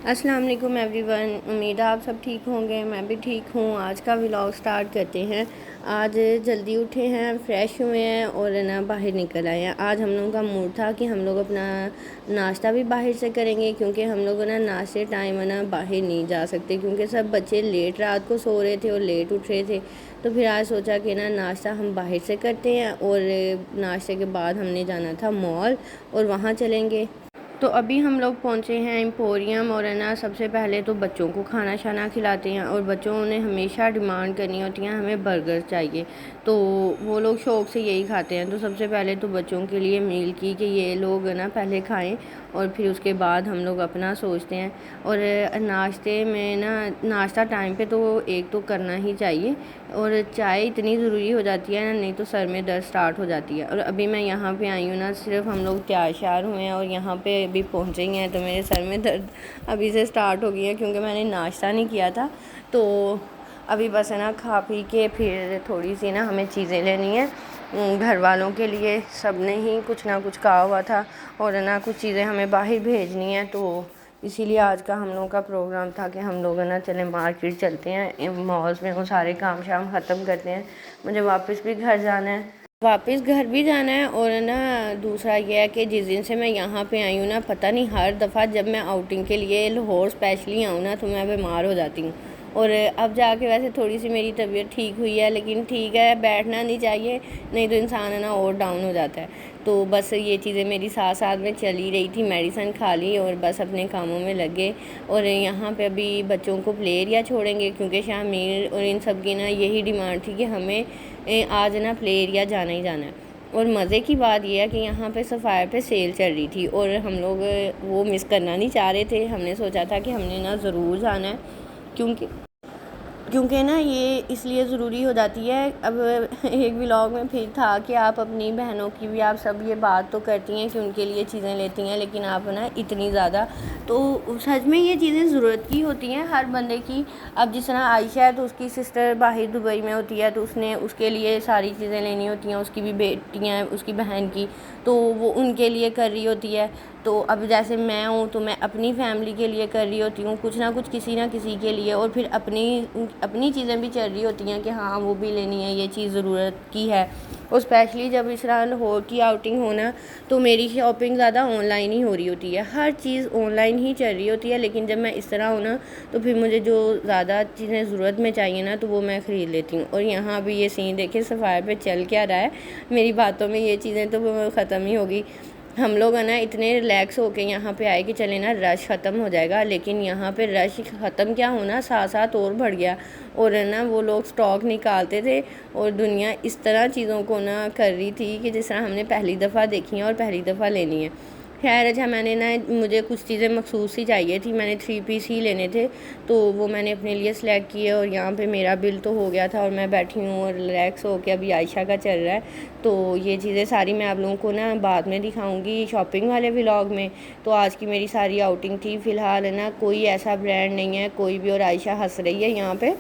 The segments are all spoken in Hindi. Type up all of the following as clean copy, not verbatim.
अस्सलाम वालेकुम एवरीवन। उम्मीद है आप सब ठीक होंगे, मैं भी ठीक हूँ। आज का व्लॉग स्टार्ट करते हैं। आज जल्दी उठे हैं, फ्रेश हुए हैं और ना बाहर निकल आए हैं। आज हम लोगों का मूड था कि हम लोग अपना नाश्ता भी बाहर से करेंगे, क्योंकि हम लोग ना नाश्ते टाइम है ना बाहर नहीं जा सकते, क्योंकि सब बच्चे लेट रात को सो रहे थे और लेट उठ रहे थे। तो फिर आज सोचा कि ना नाश्ता हम बाहर से करते हैं और नाश्ते के बाद हमने जाना था मॉल और वहाँ चलेंगे। तो अभी हम लोग पहुँचे हैं एम्पोरियम और है ना सबसे पहले तो बच्चों को खाना शाना खिलाते हैं। और बच्चों ने हमेशा डिमांड करनी होती है हमें बर्गर चाहिए, तो वो लोग शौक़ से यही खाते हैं। तो सबसे पहले तो बच्चों के लिए मील की कि ये लोग ना पहले खाएं और फिर उसके बाद हम लोग अपना सोचते हैं। और नाश्ते में ना नाश्ता टाइम पे तो एक तो करना ही चाहिए, और चाय इतनी ज़रूरी हो जाती है ना, नहीं तो सर में दर्द स्टार्ट हो जाती है। और अभी मैं यहाँ पे आई हूँ ना, सिर्फ हम लोग तैयार श्यार हुए हैं और यहाँ पे अभी पहुँचे ही हैं, तो मेरे सर में दर्द अभी से स्टार्ट हो गई है, क्योंकि मैंने नाश्ता नहीं किया था। तो अभी बस है ना खा पी के फिर थोड़ी सी ना हमें चीज़ें लेनी है घर वालों के लिए। सब ने ही कुछ ना कुछ कहा हुआ था और है ना कुछ चीज़ें हमें बाहर भेजनी है, तो इसीलिए आज का हम लोगों का प्रोग्राम था कि हम लोग है ना चले मार्केट चलते हैं, मॉल्स में वो सारे काम शाम ख़त्म करते हैं। मुझे वापस भी घर जाना है, वापस घर भी जाना है। और ना दूसरा ये है कि जिस दिन से मैं यहाँ पे आई हूँ ना, पता नहीं हर दफ़ा जब मैं आउटिंग के लिए लाहौर स्पेशली आऊँ ना तो मैं बीमार हो जाती हूँ। और अब जाके वैसे थोड़ी सी मेरी तबीयत ठीक हुई है, लेकिन ठीक है, बैठना नहीं चाहिए, नहीं तो इंसान है ना और डाउन हो जाता है। तो बस ये चीज़ें मेरी साथ साथ में चली रही थी, मेडिसिन खा ली और बस अपने कामों में लगे। और यहाँ पे अभी बच्चों को प्ले एरिया छोड़ेंगे, क्योंकि शामिर और इन सब की ना यही डिमांड थी कि हमें आज ना प्ले एरिया जाना ही जाना है। और मज़े की बात यह है कि यहाँ पे सफ़ायर पे सेल चल रही थी और हम लोग वो मिस करना नहीं चाह रहे थे। हमने सोचा था कि हमने ना ज़रूर जाना है, क्योंकि ना ये इसलिए ज़रूरी हो जाती है। अब एक व्लॉग में फिर था कि आप अपनी बहनों की भी आप सब ये बात तो करती हैं कि उनके लिए चीज़ें लेती हैं, लेकिन आप ना इतनी ज़्यादा, तो सच में ये चीज़ें ज़रूरत की होती हैं हर बंदे की। अब जिस तरह आयशा है तो उसकी सिस्टर बाहर दुबई में होती है, तो उसने उसके लिए सारी चीज़ें लेनी होती हैं, उसकी भी बेटियाँ हैं उसकी बहन की, तो वो उनके लिए कर रही होती है। तो अब जैसे मैं हूँ तो मैं अपनी फैमिली के लिए कर रही होती हूँ कुछ ना कुछ, किसी ना किसी के लिए। और फिर अपनी चीज़ें भी चल रही होती हैं कि हाँ वो भी लेनी है, ये चीज़ ज़रूरत की है। और स्पेशली जब इस तरह लाहौर की आउटिंग होना, तो मेरी शॉपिंग ज़्यादा ऑनलाइन ही हो रही होती है, हर चीज़ ऑनलाइन ही चल रही होती है। लेकिन जब मैं इस तरह हूँ ना, तो फिर मुझे जो ज़्यादा चीज़ें ज़रूरत में चाहिए ना, तो वो मैं ख़रीद लेती हूँ। और यहाँ भी ये सीन देखिए सफ़ायर पे चल क्या रहा है, मेरी बातों में ये चीज़ें तो ख़त्म ही होगी। हम लोग है ना इतने रिलैक्स होके यहाँ पे आए कि चले ना रश ख़त्म हो जाएगा, लेकिन यहाँ पे रश ख़त्म क्या होना, साथ साथ और बढ़ गया। और है ना वो लोग स्टॉक निकालते थे और दुनिया इस तरह चीज़ों को ना कर रही थी कि जिस तरह हमने पहली दफ़ा देखी है और पहली दफ़ा लेनी है। खैर अच्छा, मैंने ना मुझे कुछ चीज़ें मखसूस ही चाहिए थी, मैंने 3 पीस ही लेने थे, तो वो मैंने अपने लिए सिलेक्ट किए। और यहाँ पे मेरा बिल तो हो गया था और मैं बैठी हूँ और रिलैक्स हो के अभी आयशा का चल रहा है। तो ये चीज़ें सारी मैं आप लोगों को ना बाद में दिखाऊंगी शॉपिंग वाले व्लॉग में। तो आज की मेरी सारी आउटिंग थी। फ़िलहाल है ना कोई ऐसा ब्रांड नहीं है कोई भी, और आयशा हंस रही है यहाँ पे,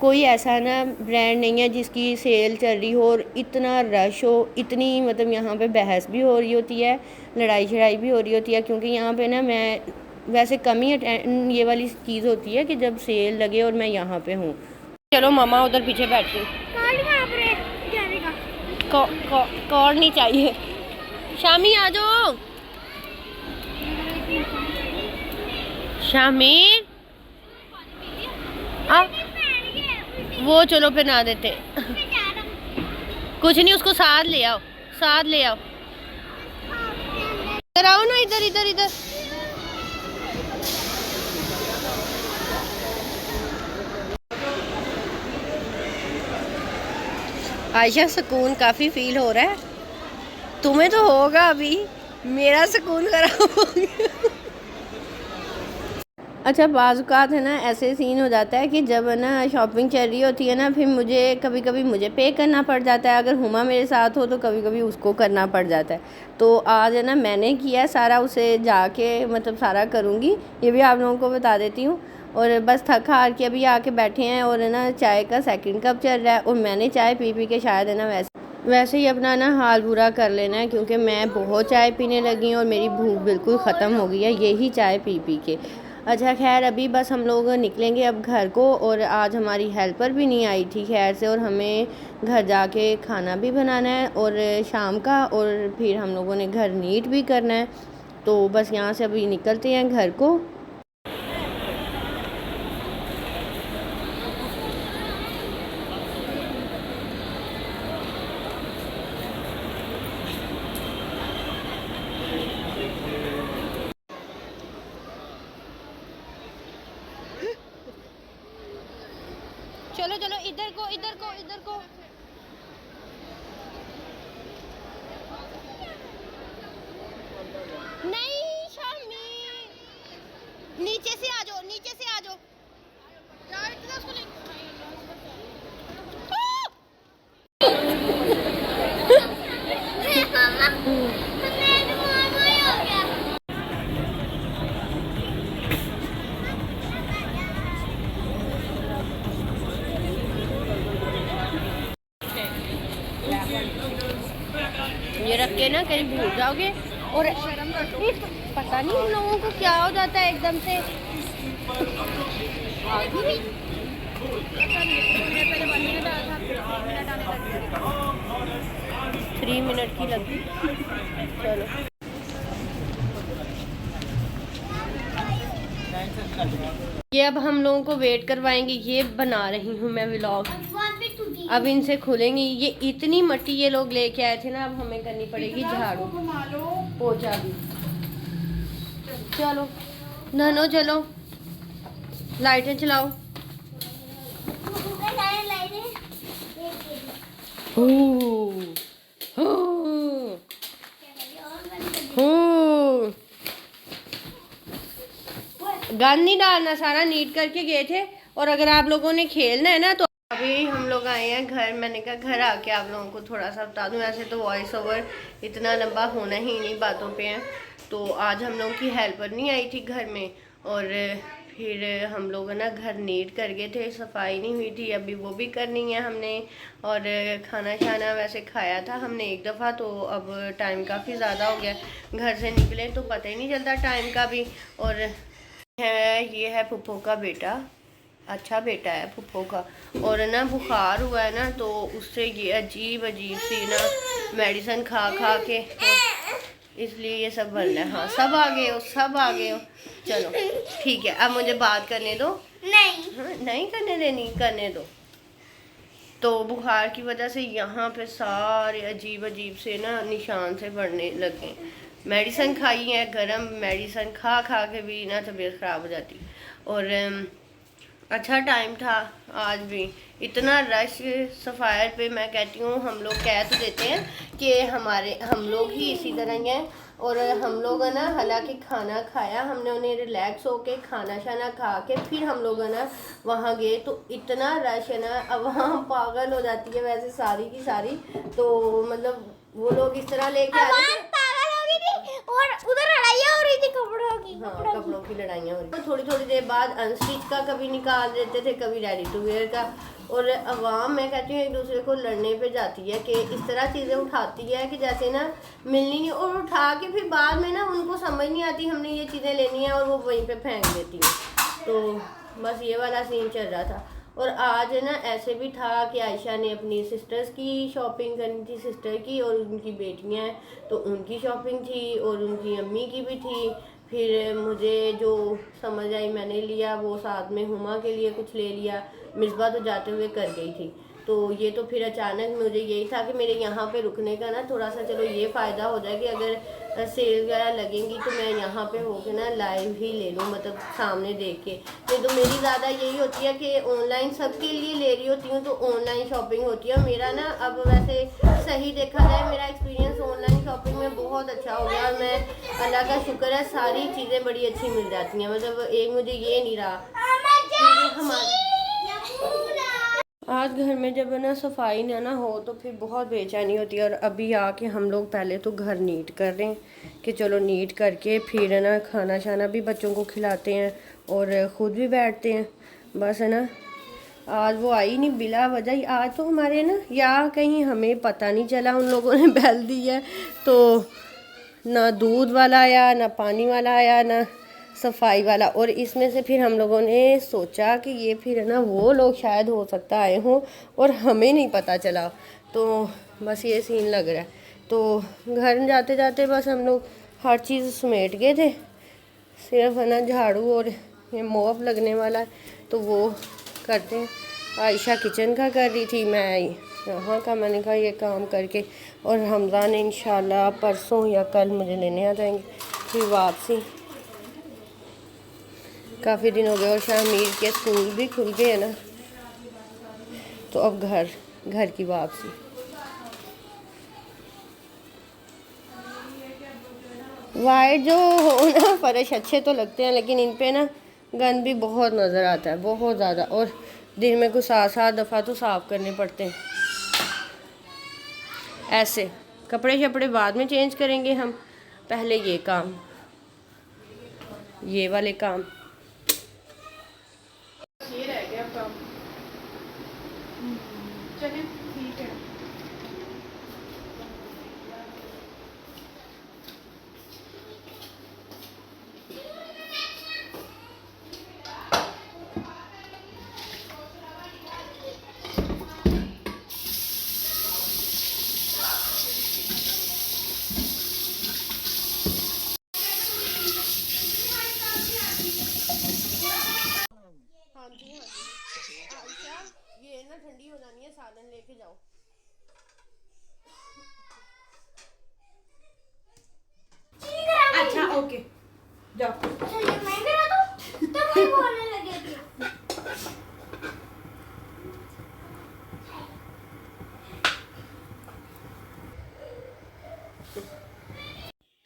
कोई ऐसा ना ब्रांड नहीं है जिसकी सेल चल रही हो और इतना रश हो, इतनी मतलब यहाँ पे बहस भी हो रही होती है, लड़ाई शड़ाई भी हो रही होती है। क्योंकि यहाँ पे ना मैं वैसे कम ही ये वाली चीज़ होती है कि जब सेल लगे और मैं यहाँ पे हूँ। चलो मामा उधर पीछे बैठी, कौन नहीं चाहिए, शामी आ जाओ, शामिर आ, वो चलो पहना देते कुछ नहीं, उसको साथ ले आओ, साथ ले आओ, इधर आओ ना, इधर इधर इधर। आयशा सुकून काफ़ी फील हो रहा है, तुम्हें तो होगा, अभी मेरा सुकून खराब हो गया। अच्छा बाज़-औक़ात है ना ऐसे सीन हो जाता है कि जब है ना शॉपिंग चल रही होती है ना, फिर मुझे कभी कभी मुझे पे करना पड़ जाता है, अगर हुमा मेरे साथ हो तो कभी कभी उसको करना पड़ जाता है। तो आज है ना मैंने किया सारा, उसे जाके मतलब सारा करूँगी, ये भी आप लोगों को बता देती हूँ। और बस थक हार के अभी आके बैठे हैं और है ना चाय का सेकंड कप चल रहा है, और मैंने चाय पी पी के शायद है ना वैसे ही अपना ना हाल बुरा कर लेना है, क्योंकि मैं बहुत चाय पीने लगी हूँ और मेरी भूख बिल्कुल ख़त्म हो गई है यही चाय पी पी के। अच्छा खैर अभी बस हम लोग निकलेंगे अब घर को, और आज हमारी हेल्पर भी नहीं आई थी खैर से, और हमें घर जाके खाना भी बनाना है और शाम का, और फिर हम लोगों ने घर नीट भी करना है। तो बस यहाँ से अभी निकलते हैं घर को। चलो चलो इधर को इधर को इधर को। नहीं शामी, नीचे से आ जाओ, नीचे से आ जाओ। ये रख के ना कहीं भूल जाओगे, और पता नहीं इन लोगों को क्या हो जाता है एकदम से। 3 मिनट की लगी। चलो ये अब हम लोगों को वेट करवाएंगे। ये बना रही हूँ मैं व्लॉग, अब इनसे खुलेंगी। ये इतनी मट्टी ये लोग लेके आए थे ना, अब हमें करनी पड़ेगी झाड़ू पोछा भी। चलो ननो चलो, लाइटें चलाओ। गंद नहीं डालना, सारा नीट करके गए थे। और अगर आप लोगों ने खेलना है ना तो अभी हम लोग आए हैं घर। मैंने कहा घर आके आप लोगों को थोड़ा सा बता दूं। वैसे तो वॉइस ओवर इतना लंबा होना ही नहीं बातों पे है। तो आज हम लोगों की हेल्पर नहीं आई थी घर में, और फिर हम लोग ना घर नीट कर गए थे, सफाई नहीं हुई थी, अभी वो भी करनी है हमने। और खाना शाना वैसे खाया था हमने एक दफ़ा, तो अब टाइम काफ़ी ज़्यादा हो गया। घर से निकले तो पता ही नहीं चलता टाइम का भी। और ये है फुप्पो का बेटा, अच्छा बेटा है फुप्पो का। और ना बुखार हुआ है ना, तो उससे ये अजीब अजीब सी ना मेडिसिन खा खा के, इसलिए ये सब बन रहा है। हाँ सब आ गए हो, सब आ गए हो। चलो ठीक है, अब मुझे बात करने दो। नहीं हाँ, नहीं करने देनी, करने दो। तो बुखार की वजह से यहाँ पे सारे अजीब अजीब से ना निशान से बढ़ने लगे। मेडिसिन खाई है, गरम मेडिसिन खा खा के भी ना तबीयत ख़राब हो जाती। और अच्छा टाइम था आज भी। इतना रश सफ़ायर पे, मैं कहती हूँ हम लोग कह तो देते हैं कि हम लोग ही इसी तरह ही हैं। और हम लोग है ना, हालांकि खाना खाया हमने, उन्हें रिलैक्स होके खाना शाना खा के फिर हम लोग है ना वहाँ गए, तो इतना रश है ना, अब वहाँ पागल हो जाती है वैसे सारी की सारी। तो मतलब वो लोग इस तरह लेके आते थे, और उधर लड़ाइयाँ हो रही थी कपड़ों की। हाँ कपड़ों की लड़ाइयाँ हो रही थी। थोड़ी थोड़ी देर बाद अनस्टिच का कभी निकाल देते थे, कभी रेडी टू वेयर का। और अवाम मैं कहती हूँ एक दूसरे को लड़ने पे जाती है कि इस तरह चीज़ें उठाती है कि जैसे ना मिलनी नहीं, और उठा के फिर बाद में ना उनको समझ नहीं आती हमने ये चीज़ें लेनी है, और वो वहीं पे फेंक देती हैं। तो बस ये वाला सीन चल रहा था। और आज ना ऐसे भी था कि आयशा ने अपनी सिस्टर्स की शॉपिंग करनी थी, सिस्टर की और उनकी बेटियां हैं तो उनकी शॉपिंग थी, और उनकी अम्मी की भी थी। फिर मुझे जो समझ आई मैंने लिया, वो साथ में हुमा के लिए कुछ ले लिया। मिसबा तो जाते हुए कर गई थी। तो ये तो फिर अचानक मुझे यही था कि मेरे यहाँ पे रुकने का ना थोड़ा सा चलो ये फ़ायदा हो जाए कि अगर सेल वगैरह लगेंगी तो मैं यहाँ पे होके ना लाइव ही ले लूँ, मतलब सामने देख के। नहीं तो मेरी ज़्यादा यही होती है कि ऑनलाइन सबके लिए ले रही होती हूँ, तो ऑनलाइन शॉपिंग होती है मेरा ना। अब वैसे सही देखा जाए मेरा एक्सपीरियंस ऑनलाइन शॉपिंग में बहुत अच्छा हो गया, और मैं अल्लाह का शुक्र है सारी चीज़ें बड़ी अच्छी मिल जाती हैं। मतलब एक मुझे ये नहीं रहा हमारे आज घर में जब ना सफाई ना हो तो फिर बहुत बेचैनी होती है। और अभी आके हम लोग पहले तो घर नीट कर रहे हैं कि चलो नीट करके फिर है ना खाना शाना भी बच्चों को खिलाते हैं और ख़ुद भी बैठते हैं। बस है ना, आज वो आई नहीं बिला वजह। आज तो हमारे ना या कहीं हमें पता नहीं चला, उन लोगों ने बैल दी है, तो ना दूध वाला आया, ना पानी वाला आया, ना सफाई वाला। और इसमें से फिर हम लोगों ने सोचा कि ये फिर है ना वो लोग शायद हो सकता आए हों और हमें नहीं पता चला, तो बस ये सीन लग रहा है। तो घर जाते जाते बस हम लोग हर चीज़ समेट गए थे, सिर्फ है ना झाड़ू और ये मोप लगने वाला है तो वो करते हैं। आयशा किचन का कर रही थी, मैं यहाँ का, मैंने कहा ये काम करके, और हमजा ने इंशाल्लाह परसों या कल मुझे लेने आ जाएंगे फिर वापसी। काफ़ी दिन हो गए और शामीर के स्कूल भी खुल गए हैं ना, तो अब घर की वापसी। वाइट जो हो ना फर्श अच्छे तो लगते हैं, लेकिन इन पे ना गंद भी बहुत नज़र आता है, बहुत ज़्यादा, और दिन में कुछ 7-7 दफ़ा तो साफ़ करने पड़ते हैं। ऐसे कपड़े शपड़े बाद में चेंज करेंगे हम, पहले ये काम, ये वाले काम। ये रह गया काम। चलिए ठीक है। हाँ जी हाँ जी। आयशा ये ना ठंडी हो जानी है, सालन लेके जाओ। अच्छा ओके जाओ। चलिए मैं करा दूं तो वही बोलने लगेगी।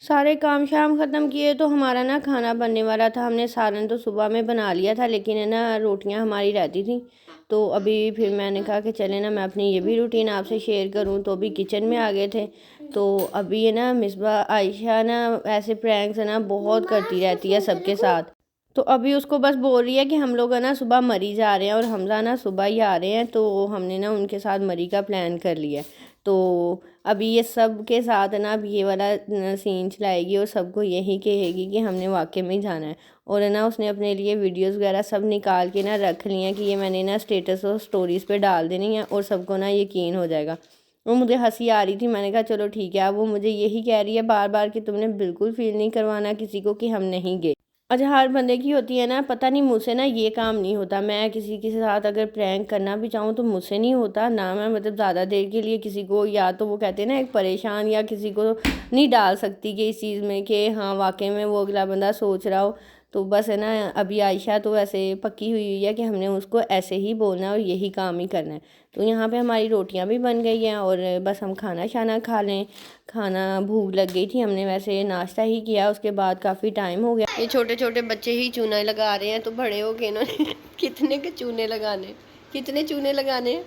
सारे काम शाम ख़त्म किए तो हमारा ना खाना बनने वाला था। हमने सालन तो सुबह में बना लिया था, लेकिन है ना रोटियां हमारी रहती थी, तो अभी फिर मैंने कहा कि चले ना मैं अपनी ये भी रूटीन आपसे शेयर करूं। तो अभी किचन में आ गए थे, तो अभी है ना मिसबा आयशा ना ऐसे प्रैंक्स है ना बहुत करती रहती है सबके साथ। तो अभी उसको बस बोल रही है कि हम लोग है ना सुबह मरी जा रहे हैं और हमजा ना सुबह ही आ रहे हैं, तो हमने ना उनके साथ मरी का प्लान कर लिया है। तो अभी ये सब के साथ है ना अब ये वाला सीन चलाएगी और सबको यही कहेगी कि हमने वाकई में ही जाना है। और है ना उसने अपने लिए वीडियोस वगैरह सब निकाल के ना रख लिए हैं कि ये मैंने ना स्टेटस और स्टोरीज़ पे डाल देनी है और सबको ना यकीन हो जाएगा। वो मुझे हंसी आ रही थी, मैंने कहा चलो ठीक है। अब वो मुझे यही कह रही है बार बार कि तुमने बिल्कुल फील नहीं करवाना किसी को कि हम नहीं गए। अच्छा हर बंदे की होती है ना, पता नहीं मुझसे ना ये काम नहीं होता। मैं किसी के साथ अगर प्रैंक करना भी चाहूँ तो मुझसे नहीं होता ना। मैं मतलब ज़्यादा देर के लिए किसी को, या तो वो कहते हैं ना एक परेशान, या किसी को नहीं डाल सकती कि इस चीज़ में कि हाँ वाकई में वो अगला बंदा सोच रहा हो। तो बस है ना अभी आयशा तो ऐसे पक्की हुई है कि हमने उसको ऐसे ही बोलना है और यही काम ही करना है। तो यहाँ पे हमारी रोटियां भी बन गई हैं और बस हम खाना शाना खा लें। खाना भूख लग गई थी, हमने वैसे नाश्ता ही किया, उसके बाद काफ़ी टाइम हो गया। ये छोटे छोटे बच्चे ही चूना लगा रहे हैं, तो बड़े हो गए इन्होंने कितने के चूने लगाने, कितने चूने लगाने।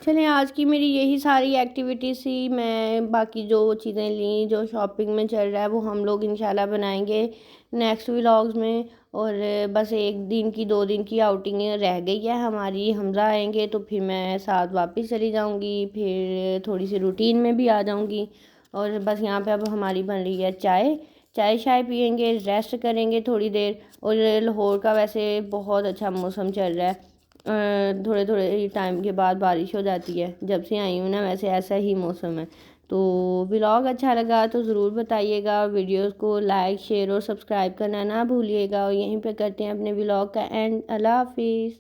चलें आज की मेरी यही सारी एक्टिविटीज़ थी। मैं बाकी जो चीज़ें ली, जो शॉपिंग में चल रहा है, वो हम लोग इंशाल्लाह बनाएंगे नेक्स्ट व्लॉग्स में। और बस 1 दिन की 2 दिन की आउटिंग रह गई है हमारी। हमजा आएंगे तो फिर मैं साथ वापस चली जाऊंगी, फिर थोड़ी सी रूटीन में भी आ जाऊंगी। और बस यहाँ पे अब हमारी बन रही है चाय, चाय शाय पियेंगे, रेस्ट करेंगे थोड़ी देर। और लाहौर का वैसे बहुत अच्छा मौसम चल रहा है, थोड़े थोड़े टाइम के बाद बारिश हो जाती है। जब से आई हूँ ना वैसे ऐसा ही मौसम है। तो व्लॉग अच्छा लगा तो ज़रूर बताइएगा, वीडियोस को लाइक शेयर और सब्सक्राइब करना ना भूलिएगा। और यहीं पे करते हैं अपने व्लॉग का एंड। अल्लाह हाफिज़।